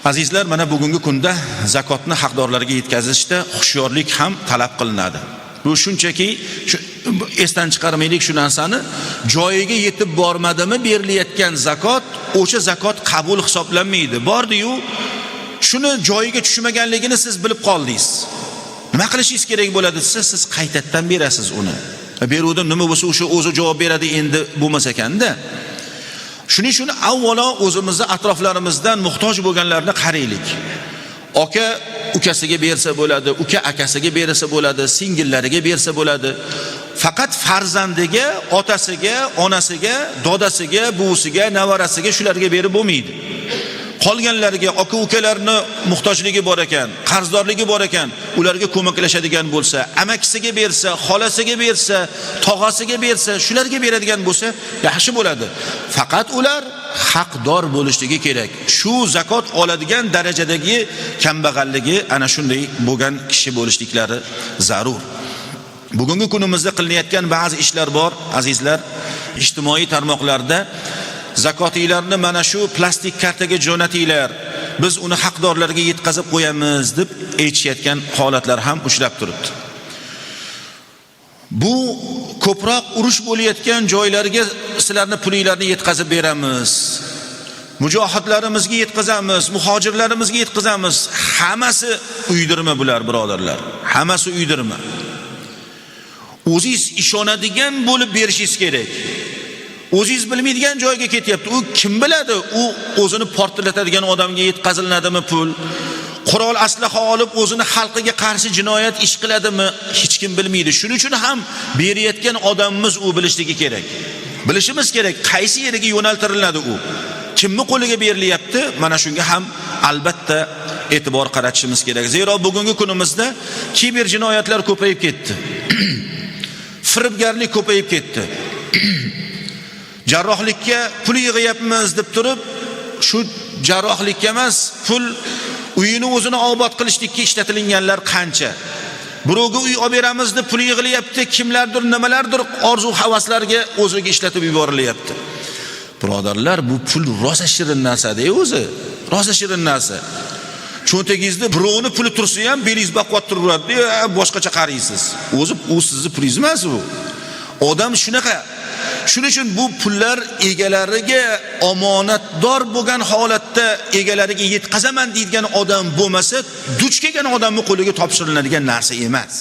Azizlar, mana bugungi kunda zakotni haqdorlarga yetkazishda hushyorlik ham talab qilinadi. Bu shunchaki esdan chiqarmaylik shu narsani, joyiga yetib bormadimi berilayotgan zakot, o'sha zakot qabul hisoblanmaydi. Bordi-yu, shuni joyiga tushmaganligini siz bilib qoldingiz. Nima qilishingiz kerak bo'ladi desa, siz qaytadan berasiz uni. Beruvda nima bo'lsa o'sha o'zi javob beradi endi bo'lmas ekanda. Shuning uchun avvalo o'zimizni atroflarimizdan muhtoj bo'lganlarni qaraylik. Aka ukasiga bersa bo'ladi, uka akasiga bersa bo'ladi, singillariga bersa bo'ladi. Faqat farzandiga, otasiga, onasiga, dodasiga, buvisiga, nevarasiga shularga berib bo'lmaydi. Qolganlarga aka ukalarni muhtojligi bor ekan, qarzdorligi bor ekan, ularga ko'maklashadigan bo'lsa, amakisiga bersa, xolasiga bersa, tog'asiga bersa, shularga beradigan bo'lsa yaxshi bo'ladi. Faqat ular haqdor bo'lishligi kerak. Shu zakot oladigan darajadagi kambag'alligi ana shunday bo'lgan kishi bo'lishliklari zarur. Bugungi kunimizda qilinayotgan ba'zi ishlar bor, azizlar. Ijtimoiy tarmoqlarda zakotinglarni mana shu plastik kartaga jo'natinglar, biz uni haqdorlarga yetkazib qo'yamiz deb aytishayotgan holatlar ham uchrab turibdi. Bu ko'proq urush bo'layotgan joylarga sizlarni pulinglarni yetkazib beramiz, mujohidlarimizga yetkazamiz, muhojirlarimizga yetkazamiz. Hammasi uydirma bular, birodarlar. Hammasi uydirma. O'zingiz ishonadigan bo'lib berishingiz kerak. O'zingiz bilmaydigan joyga ketyapti. U kim biladi? U o'zini portlatadigan odamga yetkaziladimi pul? Qurol aslaha olib o'zini xalqiga qarshi jinoyat ish qiladimi? Hech kim bilmaydi. Shuning uchun ham berayotgan odamimiz u bilishligi kerak. Bilishimiz kerak, qaysi yeriga yo'naltiriladi u. Kimni qo'liga berilyapti? Mana shunga ham albatta e'tibor qaratishimiz kerak. Zero bugungi kunimizda kiber jinoyatlar ko'payib ketdi. Firibgarlik ko'payib ketdi. Jarrohlikka pul yig'yapmiz deb turib, shu jarrohlikka emas, pul uyini o'zini obod qilishlikka ishlatilganlar qancha. Birovga uy olib beramiz deb pul yig'ilyapti, kimlardir, nimalardir orzu havaslarga o'ziga ishlatib yuborilyapti. Birodarlar, bu pul rosa shirin narsa-da o'zi. Rosa shirin narsa. Cho'ntagingizda birovni puli tursa ham belingiz baquvvat turadi, boshqacha qaraysiz. O'zi u sizning pulingiz emas u. Odam shunaqa. Shuning uchun bu pullar egalariga omonatdor bo'lgan holatda egalariga yetkazaman deydigan odam bo'lmasa, duch kelgan odamning qo'liga topshiriladigan narsa emas.